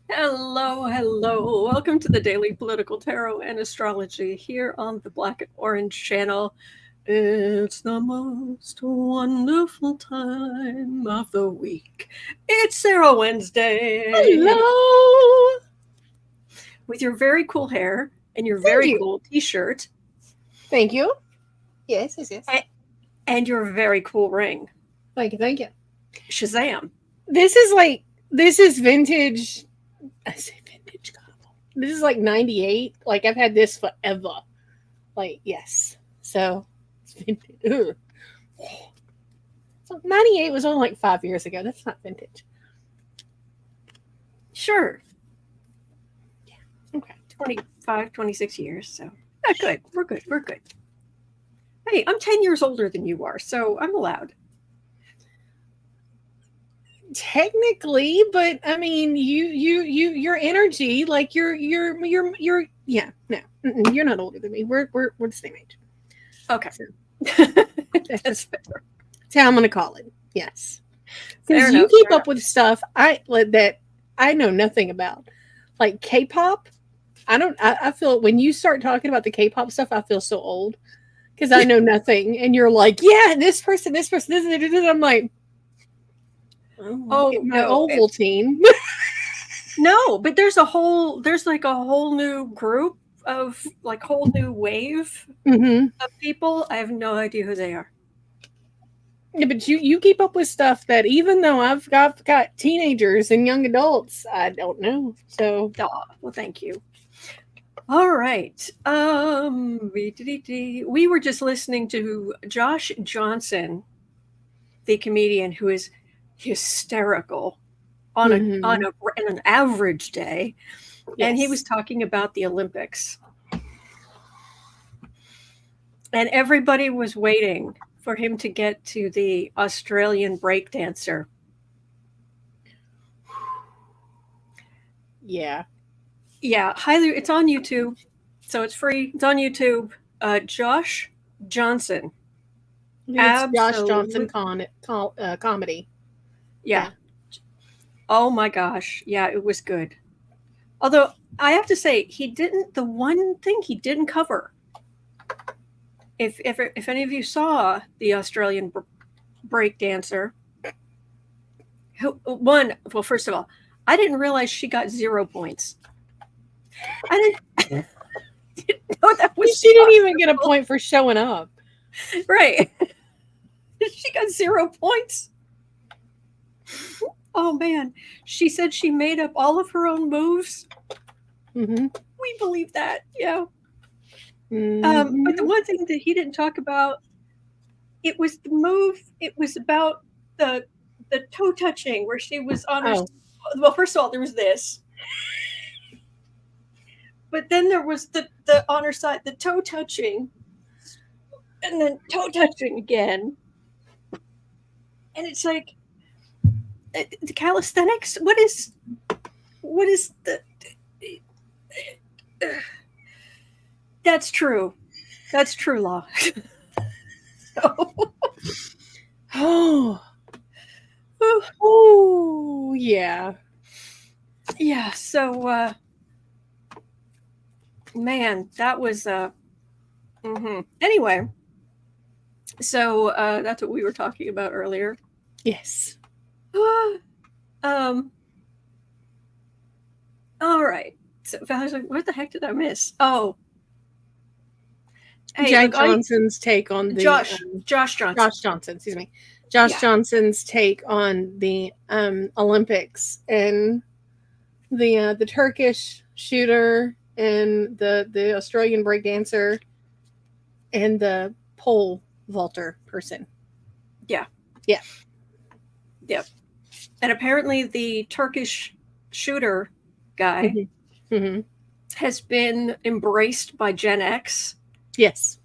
Hello, hello. Welcome to the Daily Political Tarot and Astrology here on the Black and Orange Channel. It's the most wonderful time of the week. It's Sarah Wednesday. Hello. With your very cool hair and your Thank very you. cool t-shirt. Thank you. Yes. And your very cool ring. Thank you. Shazam. This is vintage. I say vintage. This is like 98. Like I've had this forever. Like, yes. So it's vintage. Ugh. So 98 was only like 5 years ago. That's not vintage. Sure. Yeah. Okay. 25, 26 years. So, yeah, good. We're good. We're good. Hey, I'm 10 years older than you are, so I'm allowed. Technically, but I mean, your energy, like you're yeah, no, you're not older than me. We're the same age. Okay. So That's fair. that's how I'm gonna call it. Yes, Fair because you enough, keep fair up with stuff that I know nothing about, like K-pop. I feel when you start talking about the K-pop stuff, I feel so old because I know nothing, and you're like, yeah, this person, this. I'm like, Oh my no, Ovaltine. no, but there's like a whole new group of like whole new wave Mm-hmm. of people. I have no idea who they are. Yeah, but you keep up with stuff that even though I've got teenagers and young adults, I don't know. So Oh, well, thank you. All right. We were just listening to Josh Johnson, the comedian who is hysterical on mm-hmm. an average day, and he was Yes. talking about the Olympics. And everybody was waiting for him to get to the Australian breakdancer. Yeah. Yeah, highly. It's on YouTube, so it's free. It's on YouTube. Josh Johnson. I think it's Josh Johnson Absolute. comedy. Yeah. Yeah. Oh my gosh. Yeah, it was good. Although I have to say, he didn't. The one thing he didn't cover. If any of you saw the Australian breakdancer, who one. Well, first of all, I didn't realize she got 0 points. I didn't know that was She didn't even get a possible. point for showing up. Right. She got 0 points. Oh man. She said she made up all of her own moves. Mm-hmm. We believe that. Yeah. But the Mm-hmm. one thing that he didn't talk about, it was the move. It was about the the toe touching where she was on her. Oh. Well, first of all, there was this, but then there was the on her side the toe touching, and then toe touching again, and it's like the calisthenics. What is the? That's true. That's true law. So, Oh. Oh. Yeah. yeah. So, man, that was. Anyway, so that's what we were talking about earlier. Yes. um. All right. So I was like, what the heck did I miss? Oh, hey, Jack look, I Johnson's take on the Josh Johnson. Josh Johnson. Excuse me. Josh Yeah. Johnson's take on the Olympics and the Turkish shooter and the Australian breakdancer and the pole vaulter person. Yeah. Yeah. Yep. And apparently, the Turkish shooter guy Mm-hmm. Mm-hmm. has been embraced by Gen X Yes.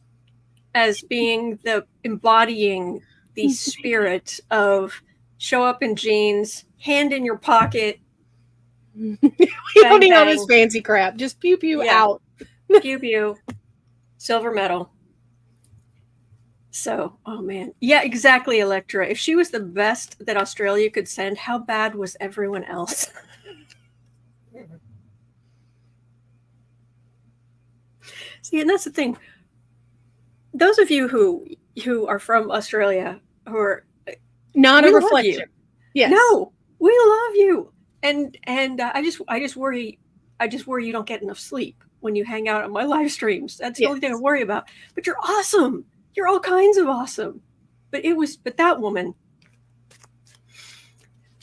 as being the embodying the spirit of show up in jeans, hand in your pocket, We don't bang need all this bang, fancy crap. Just pew pew yeah, out. pew pew, silver medal. So, oh man, yeah, exactly, Electra. If she was the best that Australia could send, how bad was everyone else? See, and that's the thing. Those of you who are from Australia, who are Not we a love reflection. you. Yes. No, we love you. And I just worry you don't get enough sleep when you hang out on my live streams. That's the only thing I worry about. But you're awesome. You're all kinds of awesome. But that woman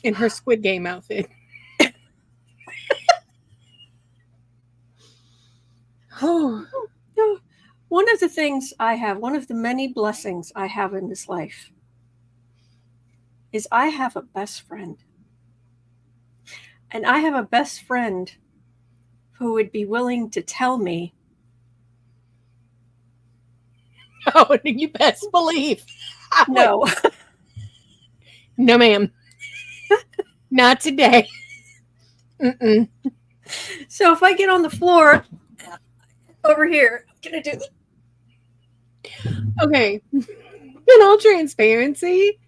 in her Squid Game outfit. Oh, one of the things I have, one of the many blessings I have in this life is I have a best friend. And I have a best friend who would be willing to tell me. Oh, you best believe. No. No, ma'am. Not today. Mm-mm. So if I get on the floor over here, I'm going to do. Okay. In all transparency,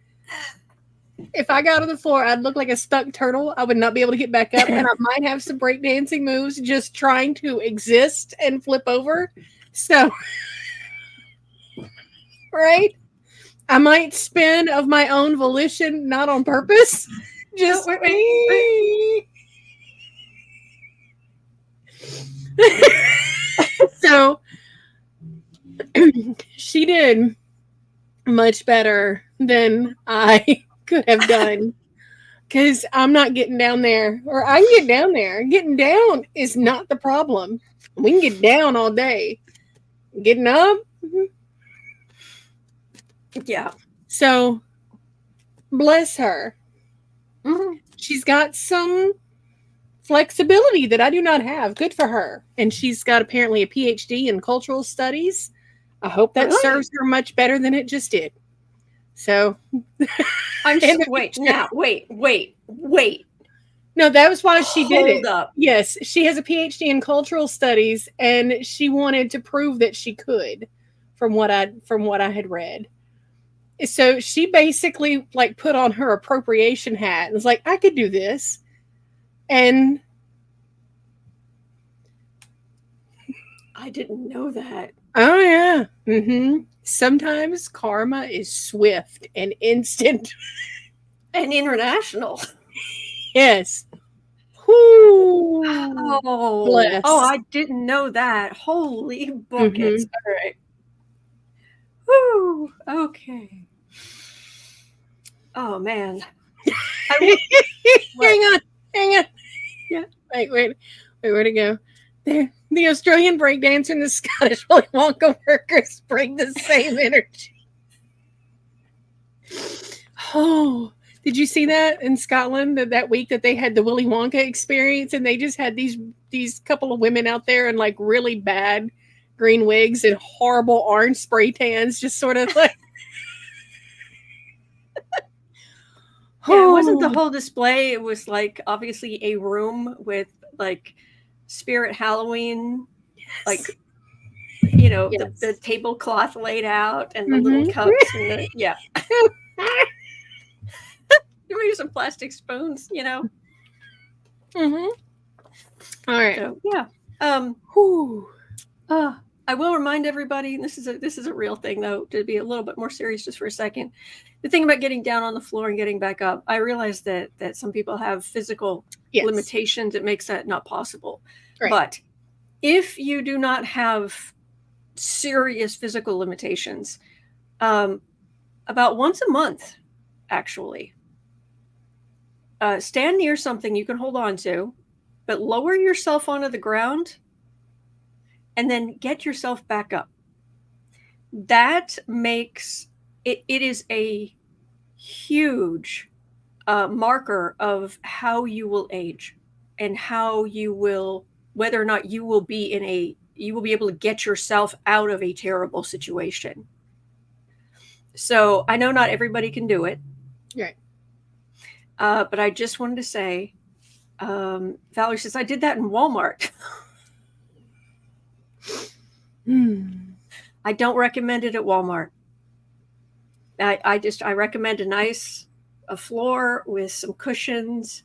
if I got on the floor, I'd look like a stuck turtle. I would not be able to get back up, and I might have some breakdancing moves just trying to exist and flip over. So, right? I might spin of my own volition, not on purpose. Just wait. So she did much better than I could have done, because I'm not getting down there, or I can get down there. Getting down is not the problem. We can get down all day. Getting up, yeah. So bless her. Mm-hmm. She's got some flexibility that I do not have. Good for her. And she's got apparently a PhD in cultural studies. I hope that serves her much better than it just did. So wait. No, that was why she did it. Hold up. Yes, she has a PhD in cultural studies, and she wanted to prove that she could, from what I had read. So she basically like put on her appropriation hat and was like, I could do this. And I didn't know that. Oh yeah. Mm-hmm. Sometimes karma is swift and instant. And international. Yes. Whoo. Oh, bless. Oh, I didn't know that. Holy buckets. Mm-hmm. All right. Woo. Okay. Oh man. Hang on. Yeah. Wait. Where'd it go? There. The Australian breakdancer and the Scottish Willy Wonka workers bring the same energy. Oh, did you see that in Scotland that week that they had the Willy Wonka experience, and they just had these couple of women out there in like really bad green wigs and horrible orange spray tans, just sort of like. Yeah, it wasn't the whole display. It was like obviously a room with like Spirit Halloween, like the tablecloth laid out and the little cups and the maybe some plastic spoons, Mm-hmm. All right. So, yeah. I will remind everybody, and this is a real thing though, to be a little bit more serious just for a second. The thing about getting down on the floor and getting back up, I realize that some people have physical limitations. It makes that not possible. Right. But if you do not have serious physical limitations, about once a month, actually, stand near something you can hold on to, but lower yourself onto the ground and then get yourself back up. That makes it is a huge marker of how you will age and how you will, whether or not you will be able to get yourself out of a terrible situation. So I know not everybody can do it. Right. But I just wanted to say, Valerie says, I did that in Walmart. I don't recommend it at Walmart. I recommend a floor with some cushions,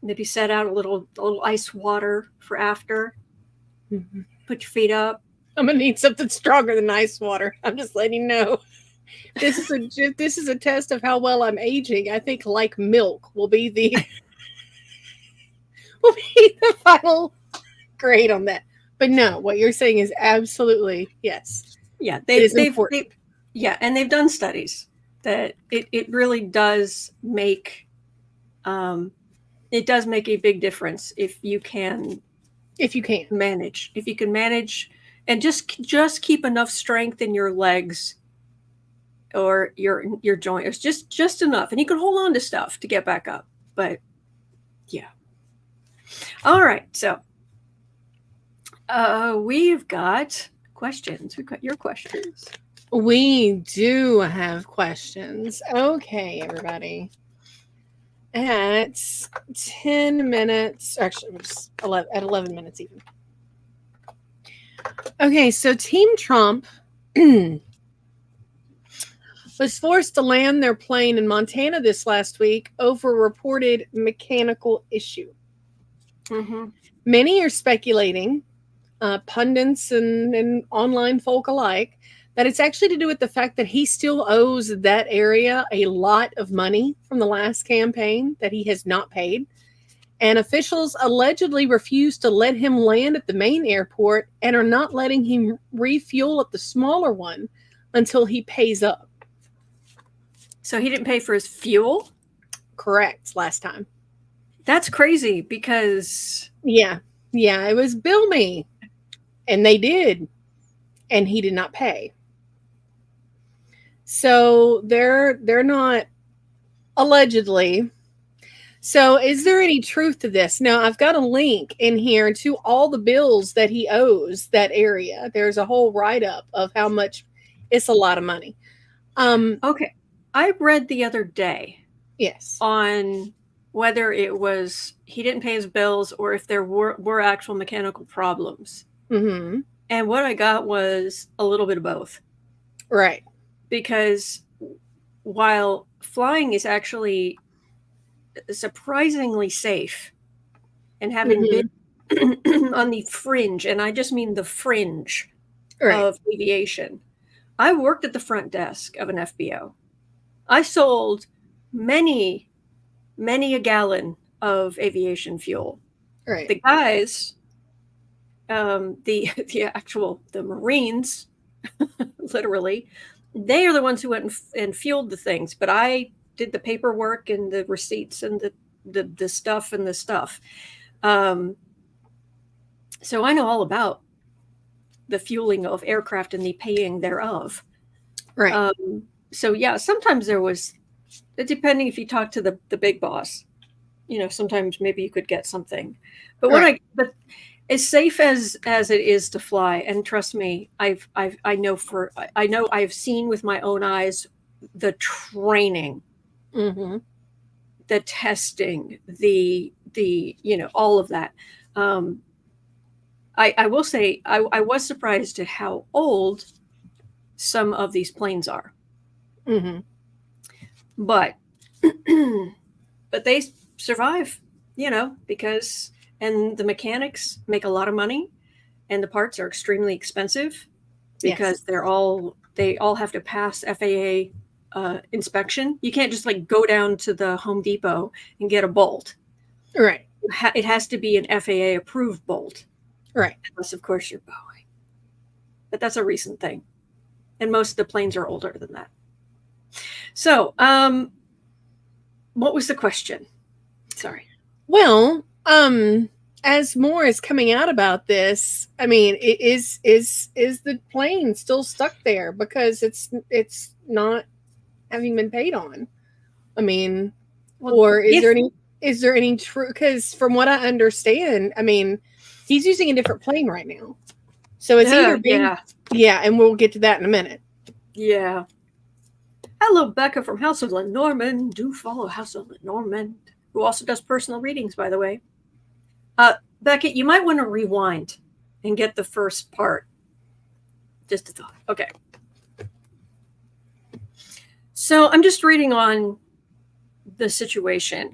Maybe set out a little ice water for after. Mm-hmm. Put your feet up. I'm gonna need something stronger than ice water. I'm just letting you know. This is a test of how well I'm aging. I think like milk will be the final grade on that. But no, what you're saying is absolutely yes. Yeah, they've and they've done studies that it really does make a big difference if you can manage and just keep enough strength in your legs or your joints, just enough, and you can hold on to stuff to get back up. But yeah, all right, so we've got questions. We've got your questions. We do have questions. Okay, everybody. At 10 minutes, actually, at 11 minutes even. Okay, so Team Trump was forced to land their plane in Montana this last week over a reported mechanical issue. Mm-hmm. Many are speculating, pundits and online folk alike, that it's actually to do with the fact that he still owes that area a lot of money from the last campaign that he has not paid. And officials allegedly refuse to let him land at the main airport and are not letting him refuel at the smaller one until he pays up. So he didn't pay for his fuel? Correct, last time. That's crazy because... Yeah, it was bill me. And they did. And he did not pay. So they're not allegedly. So is there any truth to this? Now, I've got a link in here to all the bills that he owes that area. There's a whole write-up of how much. It's a lot of money. Okay. I read the other day. Yes. On whether it was he didn't pay his bills or if there were actual mechanical problems. Mm-hmm. And what I got was a little bit of both. Right. Because while flying is actually surprisingly safe, and having been on the fringe, and I just mean the fringe of aviation, I worked at the front desk of an FBO. I sold many a gallon of aviation fuel. Right. The guys, the Marines, literally, they are the ones who went and fueled the things. But I did the paperwork and the receipts and the stuff and the stuff. So I know all about the fueling of aircraft and the paying thereof. Right. So yeah, sometimes there was, depending if you talk to the big boss, sometimes maybe you could get something. But but as safe as it is to fly, and trust me, I know I've seen with my own eyes the training, mm-hmm. the testing, the all of that. I will say I was surprised at how old some of these planes are. Mm-hmm. But they survive, because, and the mechanics make a lot of money, and the parts are extremely expensive because they all have to pass FAA inspection. You can't just like go down to the Home Depot and get a bolt. Right. It has to be an FAA approved bolt. Right. Unless, of course, you're Boeing. But that's a recent thing. And most of the planes are older than that. So, what was the question? Sorry. Well, as more is coming out about this, I mean, is the plane still stuck there because it's not having been paid on? I mean, or is there any true? Because from what I understand, I mean, he's using a different plane right now, so it's either being and we'll get to that in a minute. Yeah. Hello, Becca from House of Lenormand. Do follow House of Lenormand, who also does personal readings, by the way. Becca, you might want to rewind and get the first part. Just a thought. Okay. So I'm just reading on the situation.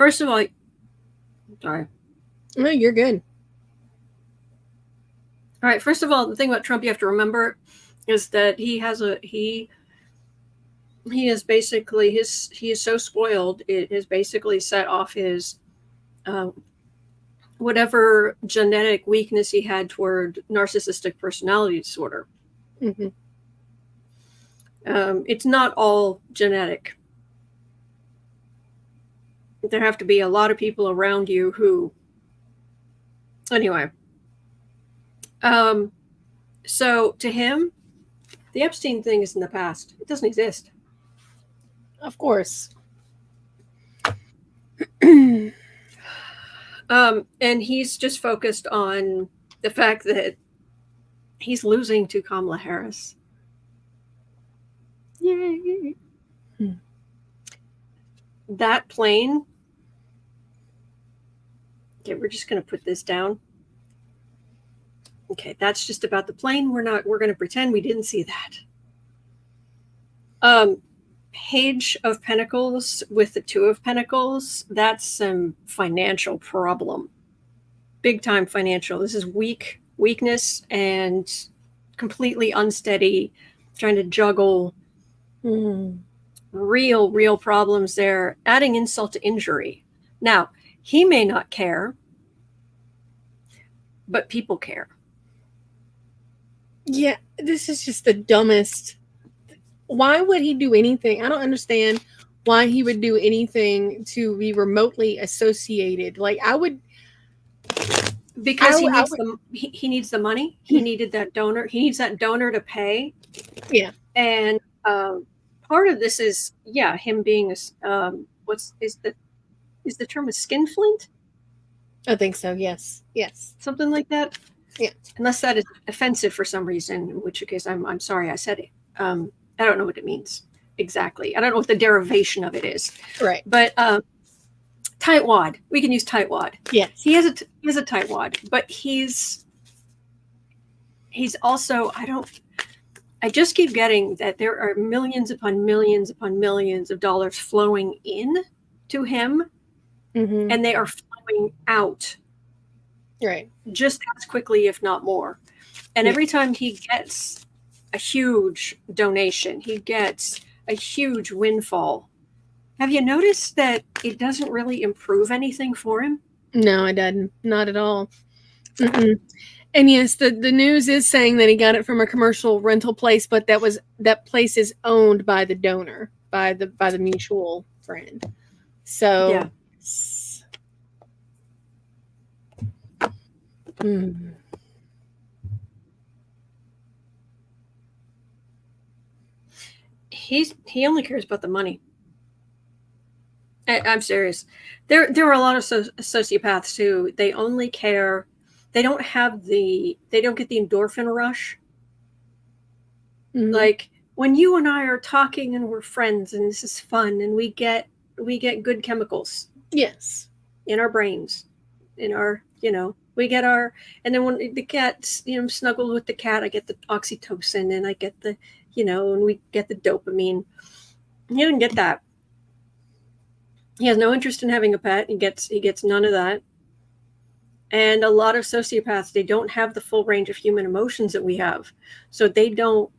First of all, sorry. No, you're good. All right. First of all, the thing about Trump you have to remember is that he is basically he is so spoiled. It has basically set off his whatever genetic weakness he had toward narcissistic personality disorder. Mm-hmm. It's not all genetic. There have to be a lot of people around you who, anyway. So to him, the Epstein thing is in the past. It doesn't exist. Of course. And he's just focused on the fact that he's losing to Kamala Harris. Yay. That plane. Okay, we're just going to put this down. Okay, that's just about the plane. We're going to pretend we didn't see that. Page of Pentacles with the Two of Pentacles. That's some financial problem. Big time financial. This is weakness and completely unsteady, trying to juggle real problems there, adding insult to injury. Now, he may not care, but people care. Yeah, this is just the dumbest. Why would he do anything? I don't understand why he would do anything to be remotely associated. Like, I would... Because he needs the money. He needed that donor. He needs that donor to pay. Yeah. And part of this is, him being is the term a skinflint? I think so. Yes. Something like that. Yeah. Unless that is offensive for some reason, in which case I'm sorry I said it. I don't know what it means exactly. I don't know what the derivation of it is. Right. But tightwad. We can use tightwad. Yes. He has a tightwad, but he's also, I just keep getting that there are millions upon millions upon millions of dollars flowing in to him, and they are flowing out. Right. Just as quickly, if not more. And every time he gets a huge donation, he gets a huge windfall. Have you noticed that it doesn't really improve anything for him? No, it doesn't. Not at all. Mm-mm. And yes, the news is saying that he got it from a commercial rental place, but that place is owned by the donor, by the mutual friend. So yeah. He only cares about the money. I'm serious. There are a lot of sociopaths who they only care. They don't get the endorphin rush. Like when you and I are talking and we're friends and this is fun and we get good chemicals. Yes. In our brains, in our, we get our, and then when the cat, snuggled with the cat, I get the oxytocin and I get the, and we get the dopamine. He didn't get that. He has no interest in having a pet. He gets none of that. And a lot of sociopaths, they don't have the full range of human emotions that we have. So they don't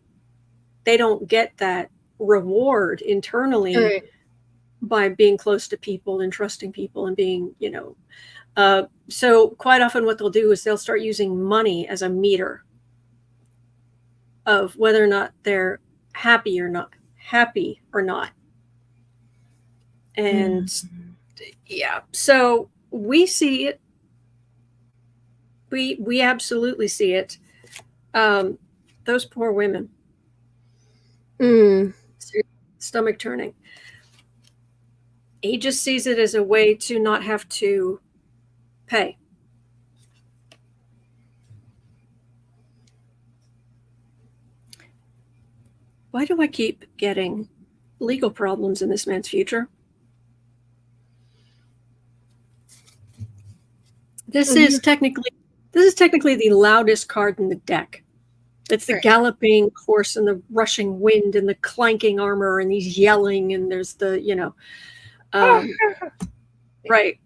get that reward internally by being close to people and trusting people and being, so quite often what they'll do is they'll start using money as a meter of whether or not they're happy or not. And so we see it. We absolutely see it. Those poor women. Stomach turning. He just sees it as a way to not have to pay. Why do I keep getting legal problems in this man's future? This is technically the loudest card in the deck. It's the galloping horse and the rushing wind and the clanking armor and he's yelling and there's the, Right.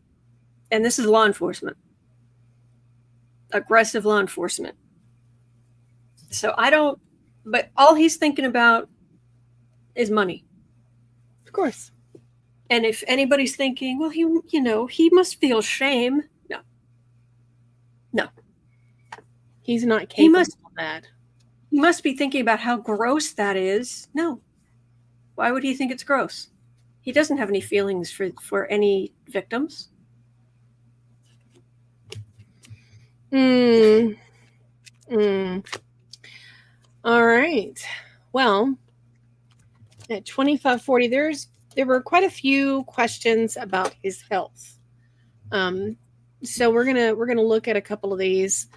And this is law enforcement. Aggressive law enforcement. So but all he's thinking about is money. Of course. And if anybody's thinking, well, he must feel shame. No. He's not capable of that. He must be thinking about how gross that is. No. Why would he think it's gross? He doesn't have any feelings for any victims. All right. Well, at 2540, there were quite a few questions about his health. So we're gonna look at a couple of these.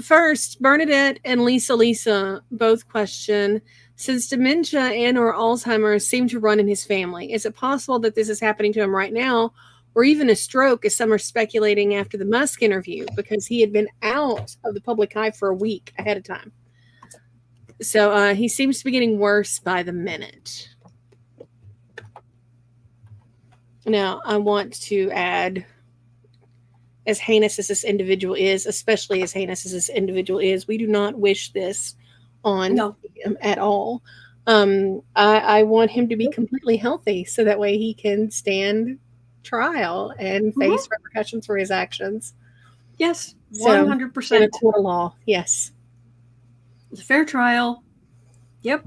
First, Bernadette and Lisa both question, since dementia and or Alzheimer's seem to run in his family, is it possible that this is happening to him right now, or even a stroke, as some are speculating after the Musk interview, because he had been out of the public eye for a week ahead of time. So he seems to be getting worse by the minute. Now, I want to add, as heinous as this individual is, especially as heinous as this individual is, we do not wish this on him at all. I want him to be completely healthy so that way he can stand trial and face repercussions for his actions. Yes, 100%. So, in a court of law, yes. The fair trial. Yep.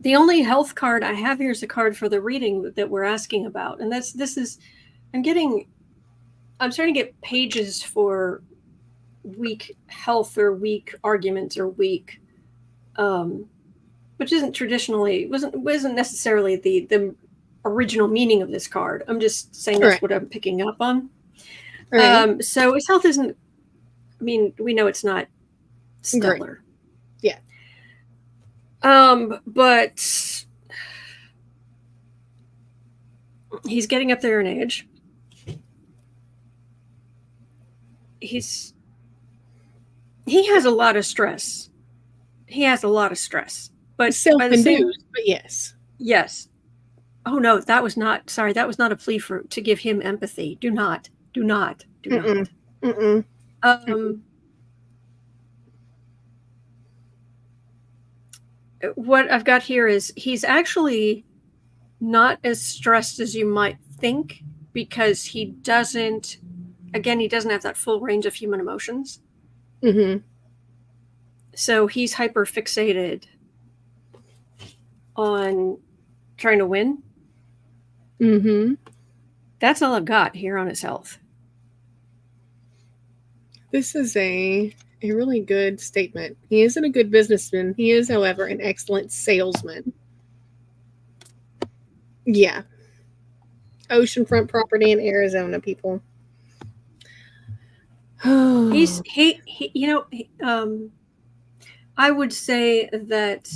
The only health card I have here is a card for the reading that we're asking about. And I'm starting to get pages for weak health or weak arguments or weak, which wasn't necessarily the original meaning of this card. I'm just saying that's what I'm picking up on. Right. So his health isn't, we know it's not stellar. Great. Yeah. But he's getting up there in age. He has a lot of stress. But self-induced, but yes. Yes. Oh no, that was not a plea to give him empathy. Do not. Mm-mm. What I've got here is he's actually not as stressed as you might think, because he doesn't have that full range of human emotions. Mm-hmm. So he's hyper fixated on trying to win. Mm-hmm. That's all I've got here on his health. This is a really good statement. He isn't a good businessman. He is, however, an excellent salesman. Yeah. Oceanfront property in Arizona, people. I would say that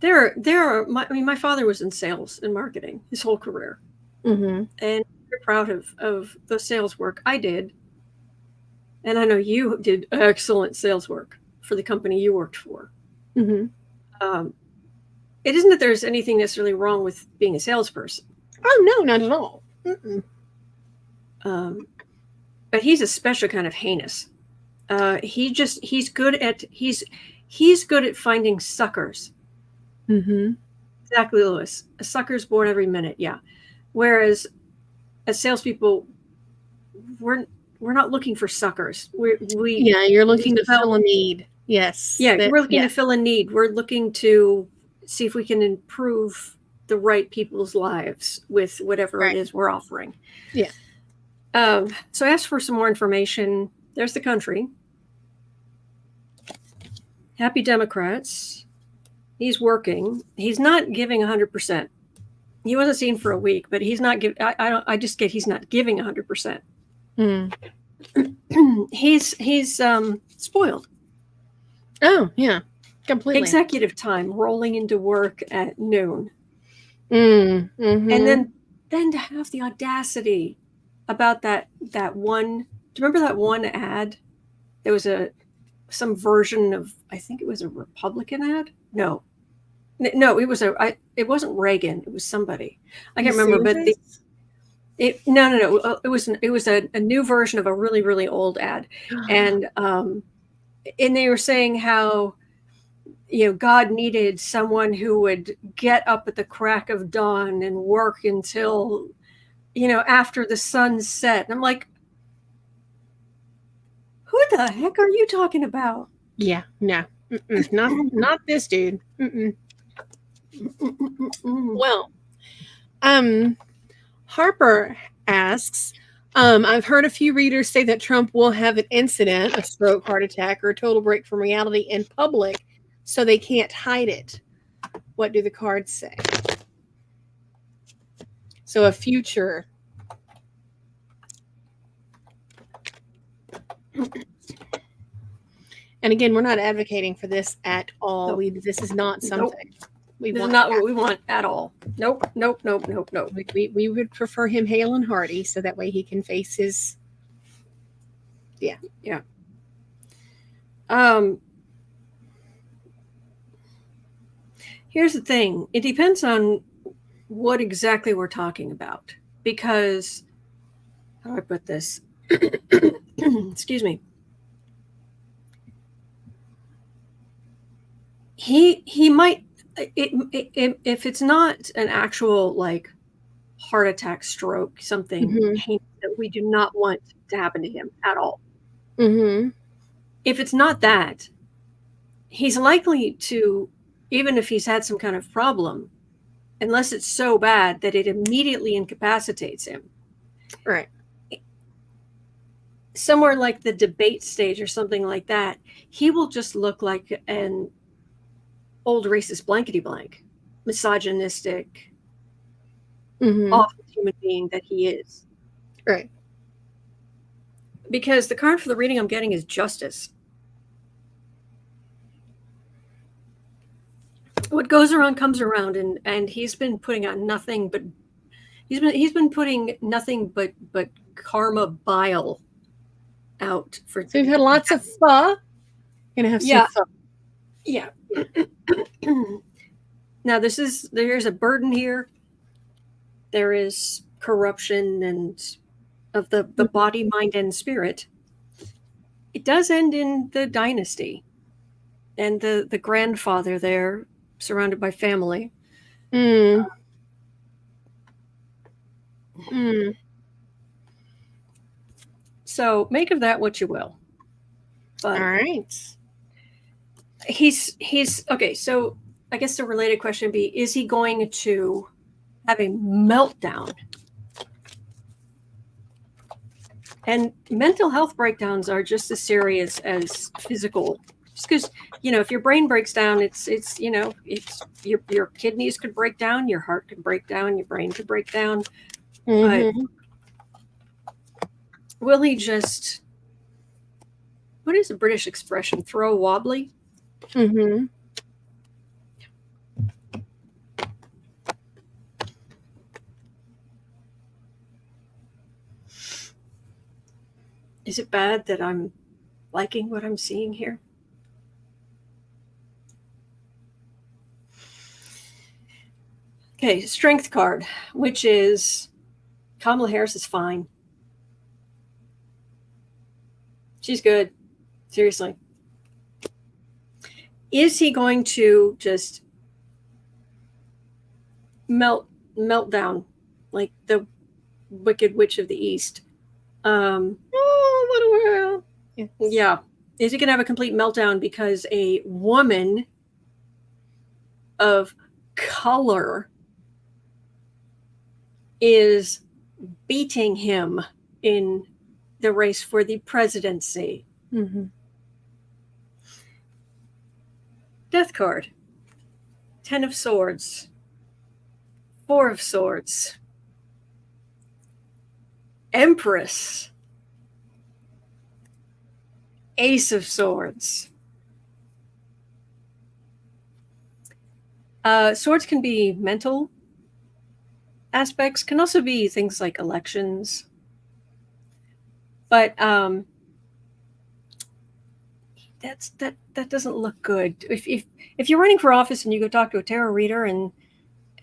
my father was in sales and marketing his whole career. Mm-hmm. And I'm very proud of the sales work I did. And I know you did excellent sales work for the company you worked for. Mm-hmm. It isn't that there's anything necessarily wrong with being a salesperson. Oh, no, not at all. Mm-mm. But he's a special kind of heinous. He's good at finding suckers. Mm-hmm. Exactly, Lewis. A sucker's born every minute. Yeah. Whereas as salespeople, we're not looking for suckers. You're looking to fill a need. Yes. Yeah, we're looking to fill a need. We're looking to see if we can improve the right people's lives with whatever it is we're offering. Yeah. So I asked for some more information. There's the country. Happy Democrats. He's working. He's not giving 100%. He wasn't seen for a week, but he's not giving. I just get he's not giving 100%. Mm. He's spoiled. Oh yeah, completely. Executive time, rolling into work at noon, mm-hmm. and then to have the audacity about that one. Do you remember that one ad? There was some version of, I think it was a Republican ad. No, it was it wasn't Reagan. It was somebody. I can't You remember, but serious? no. It was a new version of a really, really old ad, and they were saying how, God needed someone who would get up at the crack of dawn and work until, after the sun set. And I'm like, who the heck are you talking about? Yeah, no, not this dude. Well, Harper asks, I've heard a few readers say that Trump will have an incident, a stroke, heart attack, or a total break from reality in public, so they can't hide it. What do the cards say? So a future. And again, we're not advocating for this at all. Nope. This is not something this is not what we want at all. Nope. We would prefer him hale and hearty, so that way he can face his. Yeah. Here's the thing. It depends on what exactly we're talking about, because how do I put this? Excuse me. He might, if it's not an actual like heart attack, stroke, something that we do not want to happen to him at all. If it's not that, he's likely to, even if he's had some kind of problem, unless it's so bad that it immediately incapacitates him. Right. Somewhere like the debate stage or something like that, he will just look like an old racist blankety blank, misogynistic, awful human being that he is. Right. Because the card for the reading I'm getting is justice. What goes around comes around, and he's been putting out nothing but he's been putting nothing but karma bile out for. So we've had lots of pho. Gonna have some pho. Yeah. Now there's a burden here. There is corruption and of the body, mind, and spirit. It does end in the dynasty, and the grandfather there, surrounded by family. So make of that what you will. But all right. He's okay. So I guess the related question would be: is he going to have a meltdown? And mental health breakdowns are just as serious as physical. Just because, if your brain breaks down, it's your kidneys could break down, your heart could break down, your brain could break down. But will he just, what is the British expression? Throw wobbly? Is it bad that I'm liking what I'm seeing here? Okay, strength card, which is Kamala Harris is fine. She's good. Seriously. Is he going to just melt down like the Wicked Witch of the East? Oh, what a world. Yes. Yeah. Is he going to have a complete meltdown because a woman of color is beating him in the race for the presidency? Death card. 10 of Swords. 4 of Swords. Empress. Ace of Swords. Swords can be mental aspects, can also be things like elections. But that doesn't look good. If you're running for office and you go talk to a tarot reader and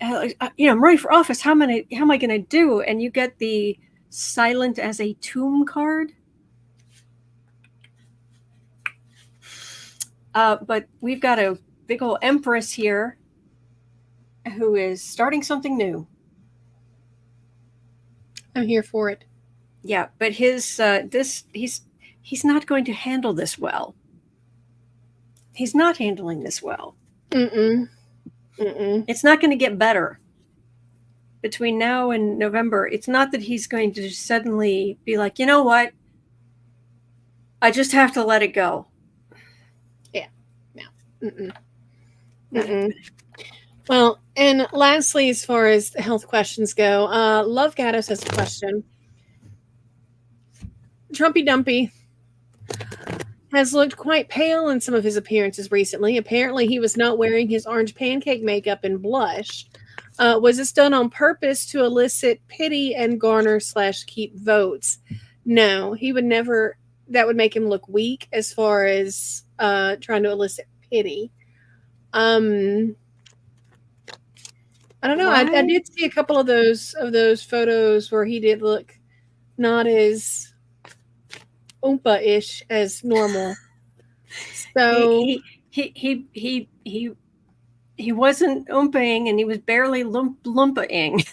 I'm running for office, how am I going to do? And you get the silent as a tomb card. But we've got a big old empress here who is starting something new. I'm here for it. Yeah, but he's not going to handle this well. He's not handling this well. It's not going to get better between now and November. It's not that he's going to suddenly be like, you know what? I just have to let it go. Yeah. No. Well, and lastly, as far as health questions go, Love Gaddis has a question. Trumpy Dumpy has looked quite pale in some of his appearances recently. Apparently, he was not wearing his orange pancake makeup and blush. Was this done on purpose to elicit pity and garner / keep votes? No, he would never. That would make him look weak as far as trying to elicit pity. I don't know. I did see a couple of those photos where he did look not as oompa-ish as normal. So he wasn't oomping and he was barely lumpaing.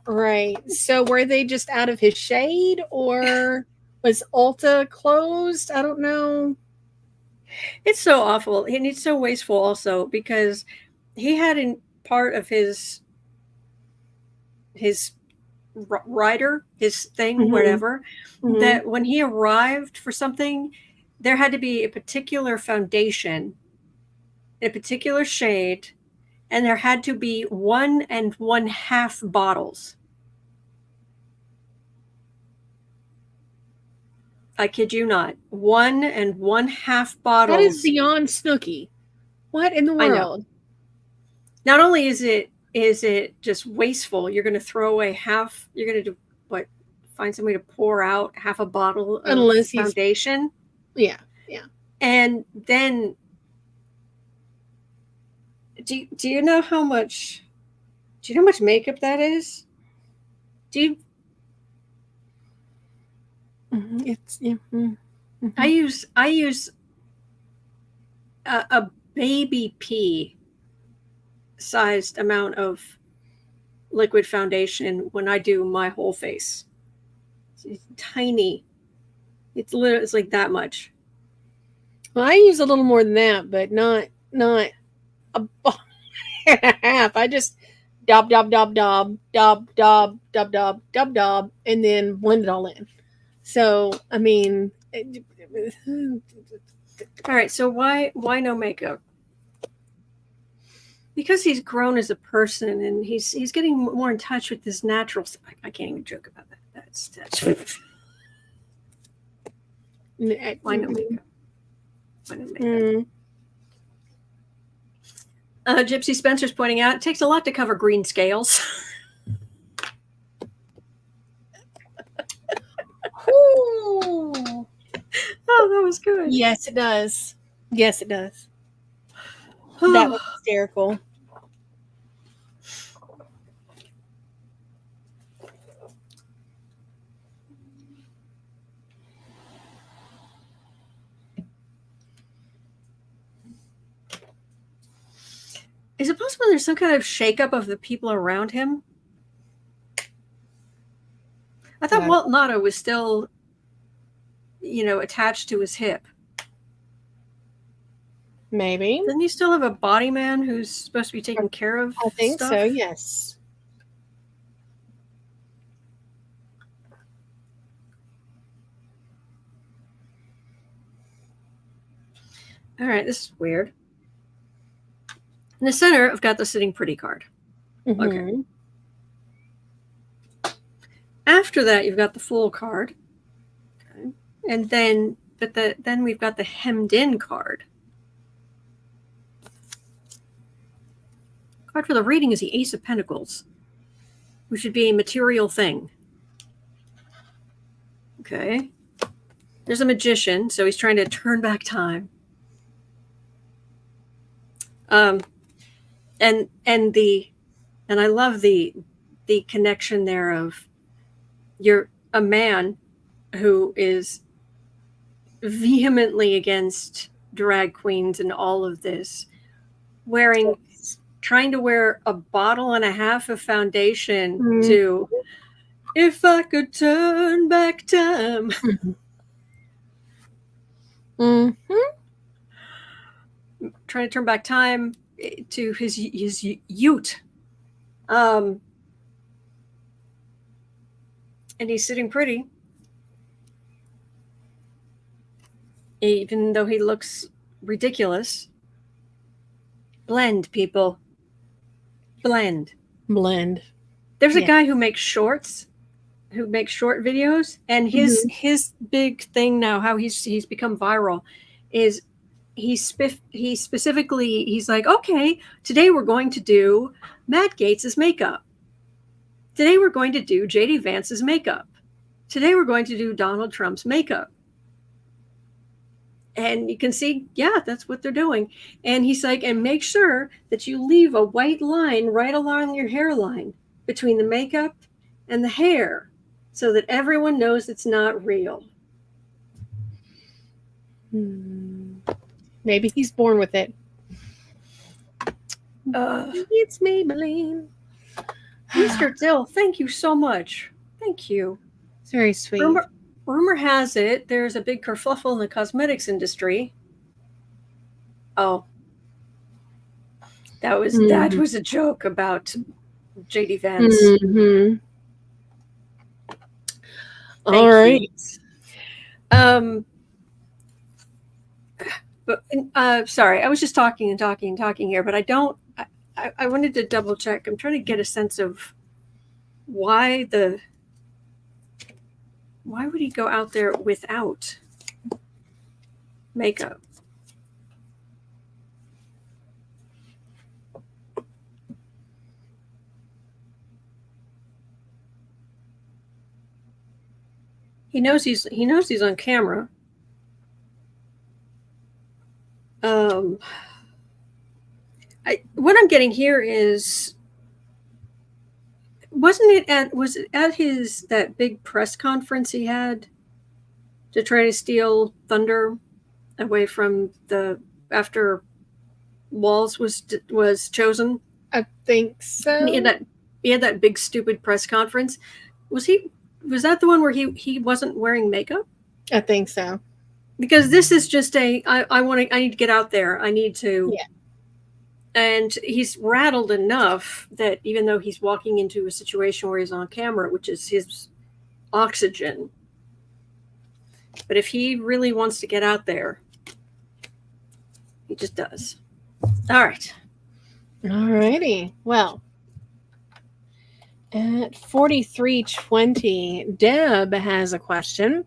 Right. So were they just out of his shade, or was Ulta closed? I don't know. It's so awful. And it's so wasteful also because he had in part of his rider, his thing, whatever, that when he arrived for something, there had to be a particular foundation, a particular shade, and there had to be 1 1/2 bottles. I kid you not. 1 1/2 bottles. That is beyond Snooki. What in the world? Not only is it just wasteful, you're going to throw away half, you're going to do what? Find some way to pour out half a bottle of foundation? Yeah. And then do you know how much makeup that is? Do you It's I use a baby pea sized amount of liquid foundation when I do my whole face. It's tiny. It's like that much. Well, I use a little more than that, but not a bottle and a half. I just dob, and then blend it all in. So, I mean, all right. So why no makeup? Because he's grown as a person and he's getting more in touch with his natural. I can't even joke about that. That's why no makeup? Why no makeup? Gypsy Spencer's pointing out it takes a lot to cover green scales. Ooh. Oh, that was good. Yes, it does. That was hysterical. Is it possible there's some kind of shakeup of the people around him? I thought Walt Nato was still, attached to his hip. Maybe. Doesn't he still have a body man who's supposed to be taking care of I think stuff? so, yes. All right, this is weird. In the center, I've got the sitting pretty card. Okay. After that, you've got the Fool card. Okay. And then we've got the hemmed in card. Card for the reading is the Ace of Pentacles, which should be a material thing. Okay. There's a magician, so he's trying to turn back time. And I love the connection there of you're a man who is vehemently against drag queens and all of this, trying to wear a bottle and a half of foundation to if I could turn back time. Trying to turn back time to his ute. And he's sitting pretty. Even though he looks ridiculous. Blend, people. Blend. There's a guy who makes shorts, who makes short videos, and his big thing now, how he's become viral, is he's like, okay, today we're going to do Matt Gaetz's makeup. Today we're going to do JD Vance's makeup. Today we're going to do Donald Trump's makeup. And you can see, yeah, that's what they're doing. And he's like, and make sure that you leave a white line right along your hairline between the makeup and the hair so that everyone knows it's not real. Maybe he's born with it. It's Maybelline. Mr. Dill, thank you so much. Thank you. It's very sweet. Rumor has it there's a big kerfuffle in the cosmetics industry. Oh, that was a joke about JD Vance. All right. But sorry, I was just talking here, but I wanted to double check. I'm trying to get a sense of why would he go out there without makeup? He knows he's on camera. What I'm getting here is, was it at his that big press conference he had to try to steal thunder away from after Walz was chosen? I think so. He had that big stupid press conference. Was that the one where he wasn't wearing makeup? I think so. Because this is just I need to get out there. I need to. Yeah. And he's rattled enough that even though he's walking into a situation where he's on camera, which is his oxygen, but if he really wants to get out there, he just does. All right. All righty. Well, at 43:20, Deb has a question.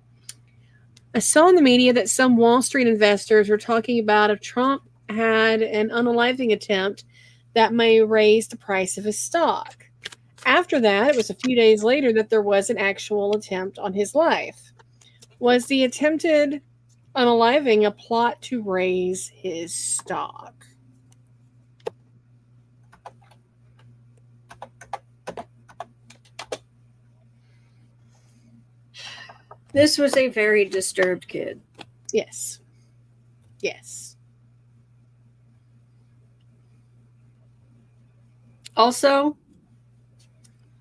I saw in the media that some Wall Street investors were talking about if Trump had an unaliving attempt that may raise the price of his stock. After that, it was a few days later that there was an actual attempt on his life. Was the attempted unaliving a plot to raise his stock? This was a very disturbed kid. Yes. Also,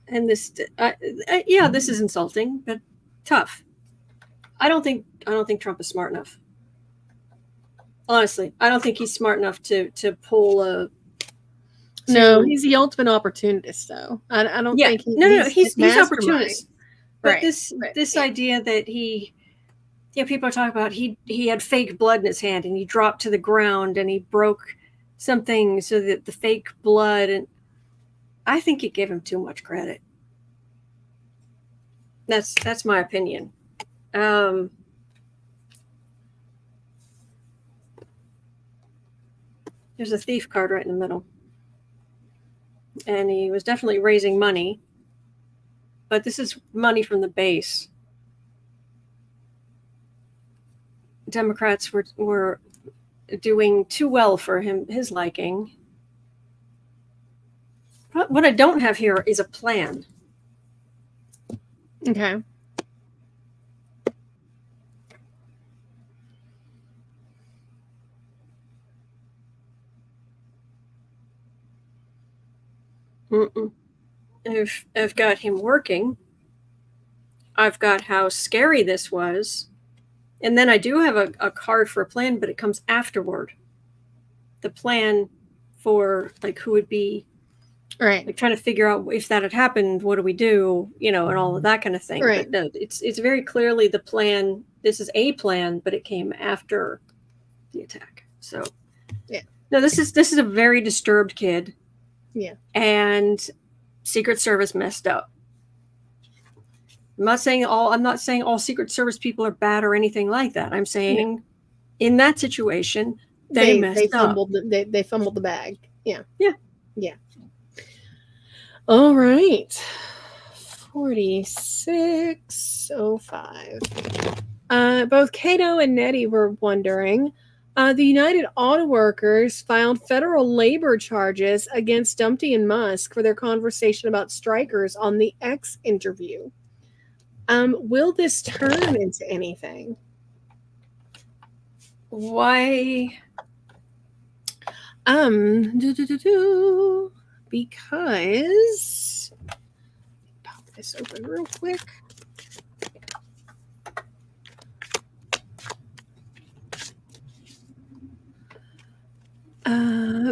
and this, this is insulting, but tough. I don't think Trump is smart enough. Honestly, I don't think he's smart enough to pull a. No, he's the ultimate opportunist, though. I don't think he's opportunist. But right. this idea that people are talking about he had fake blood in his hand and he dropped to the ground and he broke something so that the fake blood, and I think it gave him too much credit. That's my opinion. There's a thief card right in the middle. And he was definitely raising money. But this is money from the base. Democrats were doing too well for his liking. What I don't have here is a plan. Okay. I've got him working. I've got how scary this was. And then I do have a card for a plan, but it comes afterward. The plan for like who would be Right. like trying to figure out if that had happened, what do we do, and all of that kind of thing. Right. But no, it's very clearly the plan. This is a plan, but it came after the attack. So yeah. No, this is a very disturbed kid. Yeah. And Secret Service messed up. I'm not saying all Secret Service people are bad or anything like that. I'm saying in that situation, they messed up. They fumbled the bag. Yeah. Yeah. Yeah. All right. 4605. Both Cato and Nettie were wondering, the United Autoworkers filed federal labor charges against Dumpty and Musk for their conversation about strikers on the X interview. Will this turn into anything? Why? Because pop this open real quick.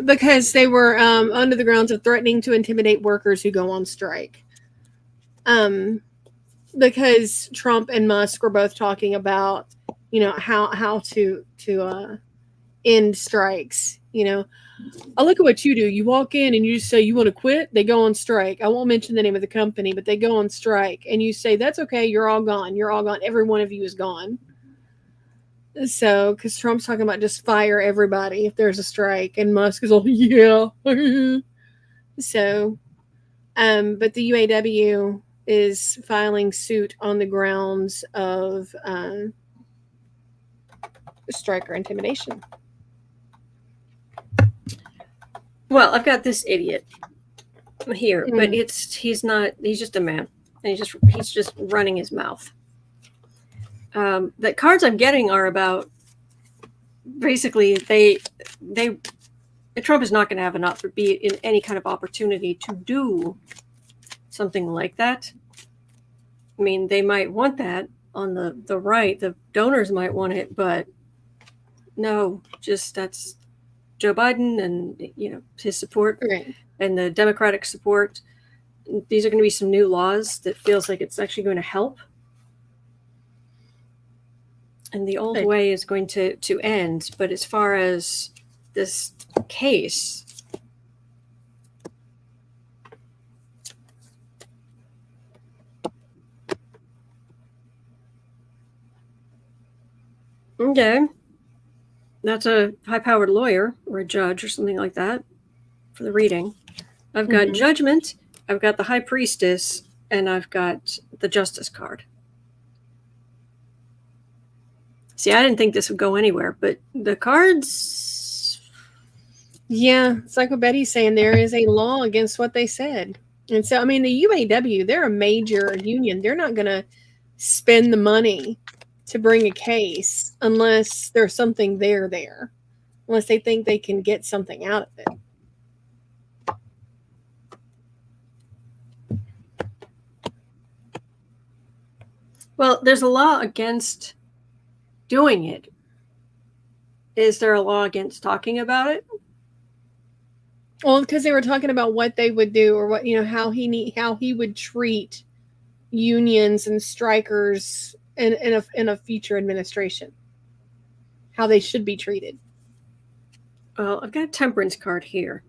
Because they were under the grounds of threatening to intimidate workers who go on strike. Because Trump and Musk were both talking about, how to end strikes. I look at what you do. You walk in and you just say you want to quit. They go on strike. I won't mention the name of the company, but they go on strike, and you say that's okay. You're all gone. You're all gone. Every one of you is gone. So, because Trump's talking about just fire everybody if there's a strike, and Musk is all yeah. So, but the UAW is filing suit on the grounds of striker intimidation. Well, I've got this idiot here, but he's just a man, and he's just running his mouth. The cards I'm getting are about basically Trump is not going to have enough or be in any kind of opportunity to do something like that. I mean, they might want that on the right. The donors might want it, but no, just that's Joe Biden and his support and the Democratic support. These are going to be some new laws that feels like it's actually going to help. And the old way is going to end. But as far as this case, okay, that's a high-powered lawyer or a judge or something like that for the reading. I've got Judgment, I've got the High Priestess, and I've got the Justice card. See, I didn't think this would go anywhere, but the cards... Yeah, it's like what Betty's saying. There is a law against what they said. And so, I mean, the UAW, they're a major union. They're not going to spend the money to bring a case unless there's something there, unless they think they can get something out of it. Well, there's a law against doing it. Is there a law against talking about it? Well, because they were talking about what they would do, or what how he would treat unions and strikers in a future administration, how they should be treated. Well, I've got a Temperance card here,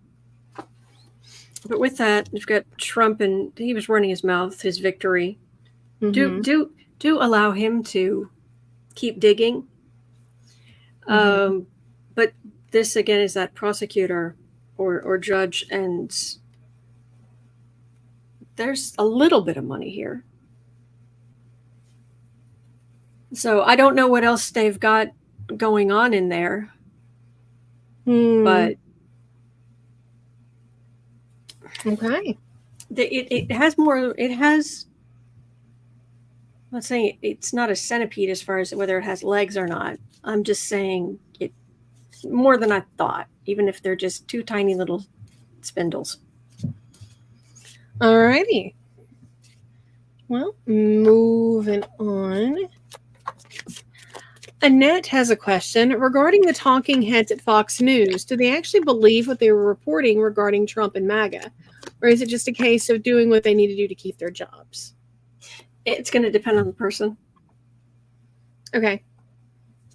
but with that, we've got Trump, and he was running his mouth, his victory. Do allow him to keep digging. But this again is that prosecutor or judge, and there's a little bit of money here. So I don't know what else they've got going on in there. But okay, it has more. It has. I'm not saying it's not a centipede as far as whether it has legs or not. I'm just saying it more than I thought, even if they're just two tiny little spindles. Alrighty. Well, moving on. Annette has a question regarding the talking heads at Fox News. Do they actually believe what they were reporting regarding Trump and MAGA? Or is it just a case of doing what they need to do to keep their jobs? It's going to depend on the person. Okay.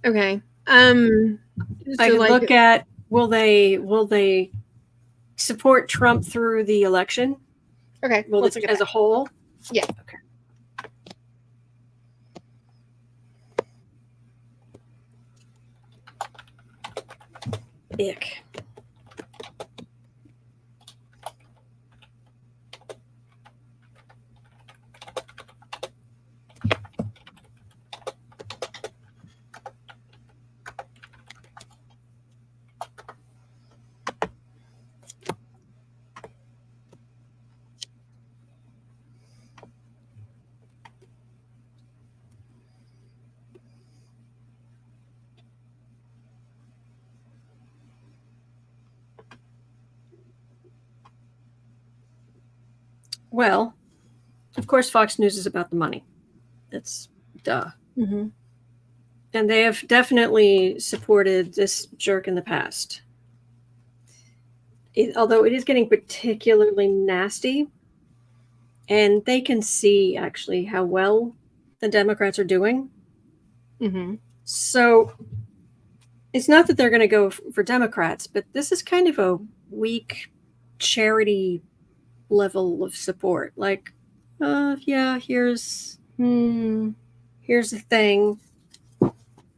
I could look at will they support Trump through the election? Okay. Will it as a whole? Yeah. Okay. Ick. Well, of course, Fox News is about the money. That's duh. Mm-hmm. And they have definitely supported this jerk in the past. Although it is getting particularly nasty, and they can see actually how well the Democrats are doing. Mm-hmm. So it's not that they're going to go for Democrats, but this is kind of a weak charity level of support. Like, yeah, here's the thing.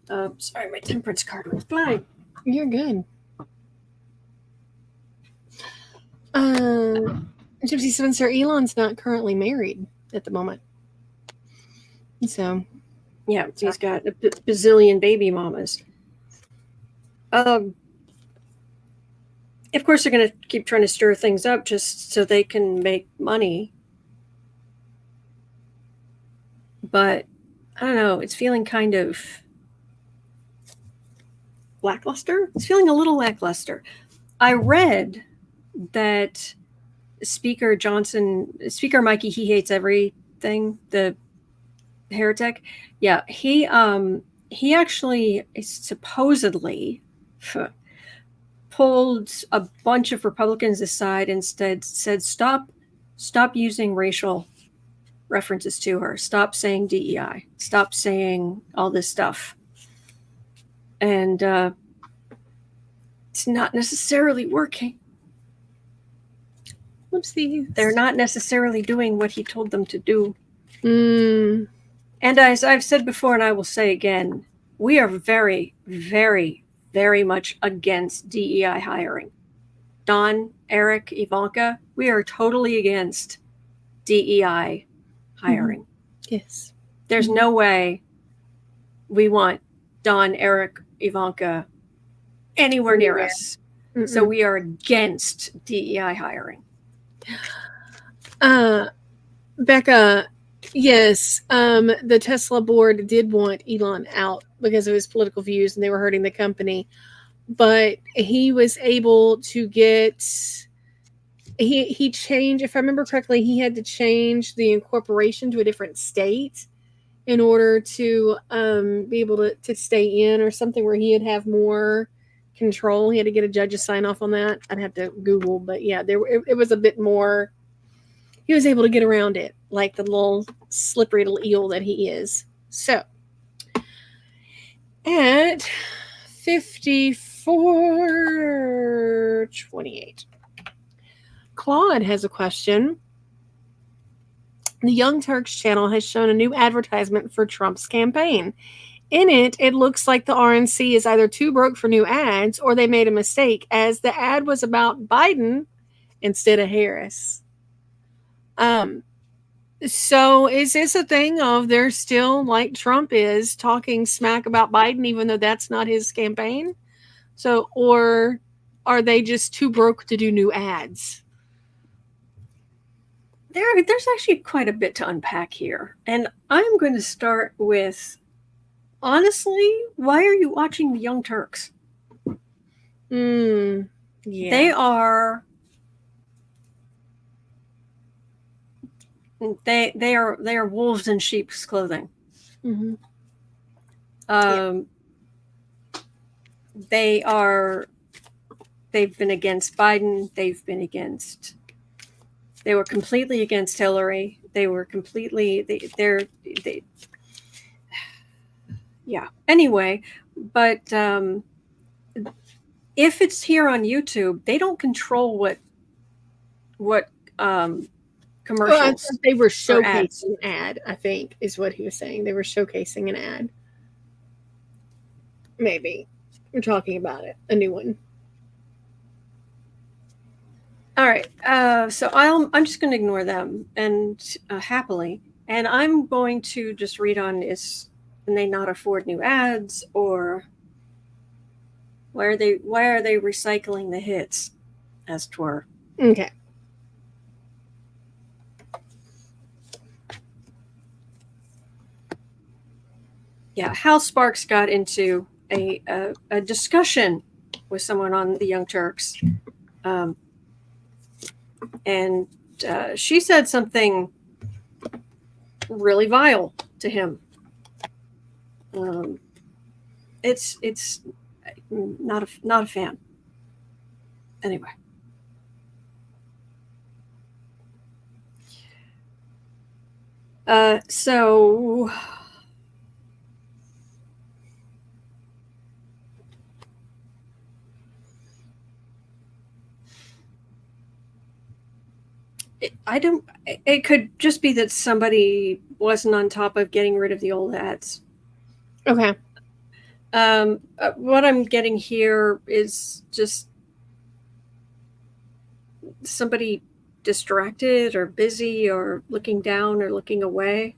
Sorry, my temperance card went flying. You're good. Gypsy Spencer, Elon's not currently married at the moment. So, yeah, he's got a bazillion baby mamas. Of course, they're going to keep trying to stir things up just so they can make money. But I don't know. It's feeling kind of lackluster. It's feeling a little lackluster. I read that Speaker Mikey, he hates everything, the heretic. Yeah, he actually supposedly pulled a bunch of Republicans aside and said stop using racial references to her. Stop saying DEI. Stop saying all this stuff. And it's not necessarily working. Whoopsies. They're not necessarily doing what he told them to do. And as I've said before, and I will say again, we are very, very, very much against DEI hiring. Don, Eric, Ivanka, we are totally against DEI hiring. Yes. There's no way we want Don, Eric, Ivanka anywhere near us. So we are against DEI hiring. Becca, yes, the Tesla board did want Elon out because of his political views and they were hurting the company. But he was able to get, he changed, if I remember correctly, he had to change the incorporation to a different state in order to be able to stay in, or something where he'd have more control. He had to get a judge's sign off on that. I'd have to Google, but yeah, it was a bit more. He was able to get around it, like the little slippery little eel that he is. So, at 54:28, Claude has a question. The Young Turks Channel has shown a new advertisement for Trump's campaign. In it, it looks like the RNC is either too broke for new ads or they made a mistake, as the ad was about Biden instead of Harris. So is this a thing of they're still, like Trump is, talking smack about Biden even though that's not his campaign? So, or are they just too broke to do new ads? There's actually quite a bit to unpack here. And I'm going to start with, honestly, why are you watching the Young Turks? Yeah. They are wolves in sheep's clothing. Mm-hmm. They've been against Biden. They were completely against Hillary. They were completely, yeah. Anyway, but if it's here on YouTube, they don't control what commercials. They were showcasing an ad, I think, is what he was saying. They were showcasing an ad. Maybe. We're talking about it. A new one. All right. So I'm just going to ignore them and happily, and I'm going to just read on can they not afford new ads, or why are they recycling the hits, as 'twere? Okay. Yeah, Hal Sparks got into a discussion with someone on the Young Turks, and she said something really vile to him. It's not a fan. Anyway. So it could just be that somebody wasn't on top of getting rid of the old ads. Okay. What I'm getting here is just somebody distracted or busy or looking down or looking away.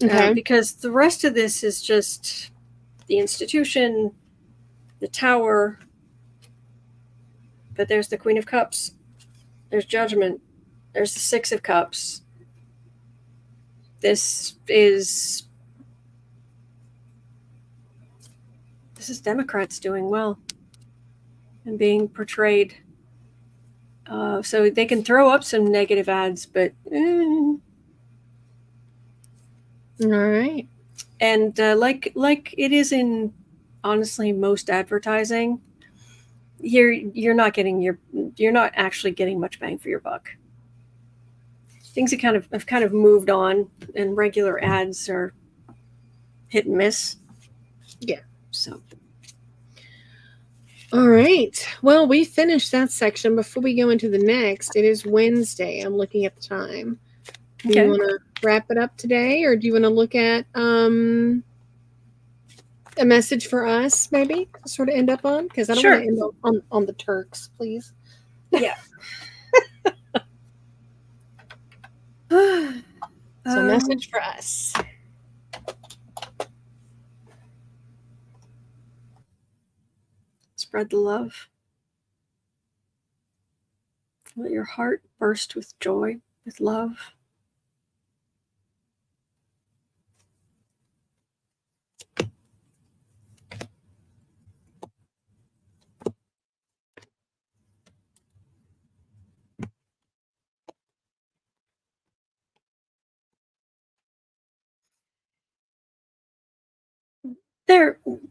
Okay. Because the rest of this is just the institution, the tower, but there's the Queen of Cups, there's Judgment, there's the Six of Cups. This is Democrats doing well and being portrayed. So they can throw up some negative ads, but all right. And like it is in, honestly, most advertising, you're not actually getting much bang for your buck. Things have kind of moved on, and regular ads are hit and miss. Yeah. So. All right. Well, we finished that section. Before we go into the next, it is Wednesday. I'm looking at the time. Do you want to wrap it up today, or do you want to look at a message for us, maybe, to sort of end up on? Because I don't want to end up on the Turks, please. Yeah. So, message for us. Spread the love. Let your heart burst with joy, with love.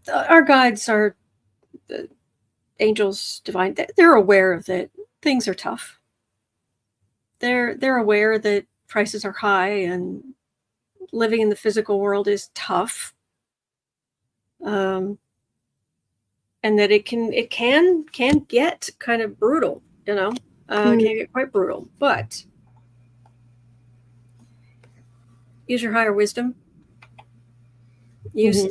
Our guides are the angels, divine. They're aware that things are tough. They're aware that prices are high and living in the physical world is tough. And that it can get kind of brutal, it can get quite brutal, but use your higher wisdom. Use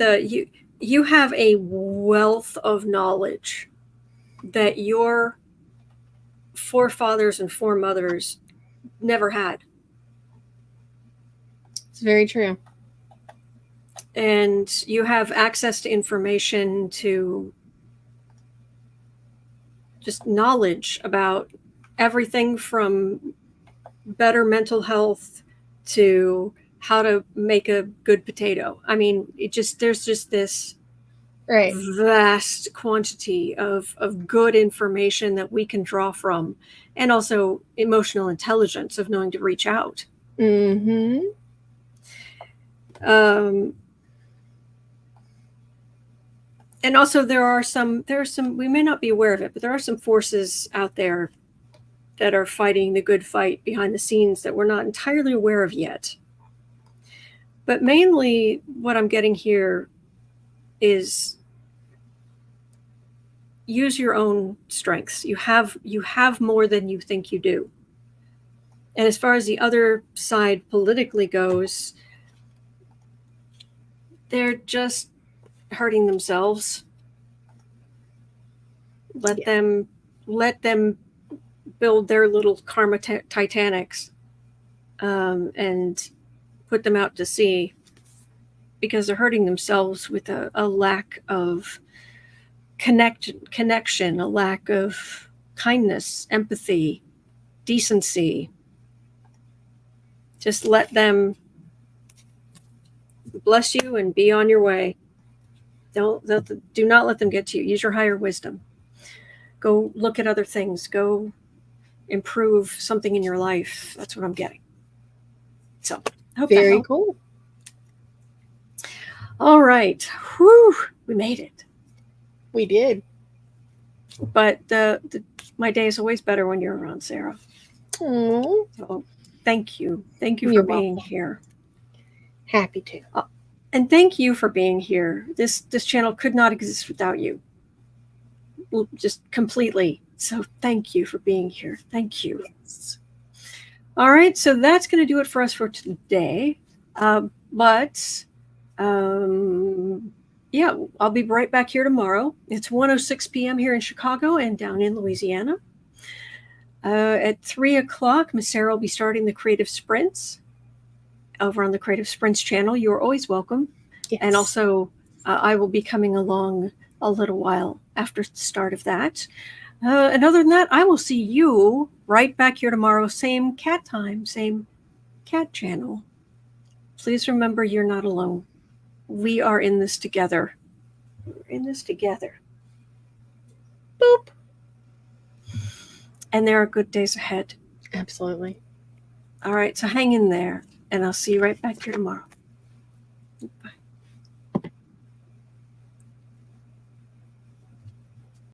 you have a wealth of knowledge that your forefathers and foremothers never had. It's very true. And you have access to information to just knowledge about everything from better mental health to how to make a good potato. I mean, there's just this Right. vast quantity of good information that we can draw from, and also emotional intelligence of knowing to reach out. Mm-hmm. And also there are some, we may not be aware of it, but there are some forces out there that are fighting the good fight behind the scenes that we're not entirely aware of yet. But mainly what I'm getting here is use your own strengths. You have more than you think you do. And as far as the other side politically goes, they're just hurting themselves. Let them build their little karma Titanics and put them out to sea, because they're hurting themselves with a lack of connection, a lack of kindness, empathy, decency. Just let them bless you and be on your way. Do not let them get to you. Use your higher wisdom. Go look at other things. Go improve something in your life. That's what I'm getting. So I hope Very cool. All right. Whew, we made it. We did. But my day is always better when you're around, Sarah. Aww. So thank you. Thank you You're for being welcome. here. Happy to. And thank you for being here. This channel could not exist without you. Just completely. So thank you for being here. Thank you. Yes. All right. So that's going to do it for us for today. Yeah, I'll be right back here tomorrow. It's 1:06 p.m. here in Chicago and down in Louisiana. At 3 o'clock, Miss Sarah will be starting the Creative Sprints over on the Creative Sprints channel. You're always welcome. Yes. And also, I will be coming along a little while after the start of that. And other than that, I will see you right back here tomorrow. Same cat time, same cat channel. Please remember, you're not alone. We are in this together. We're in this together. Boop. And there are good days ahead. Absolutely. All right, so hang in there, and I'll see you right back here tomorrow. Bye.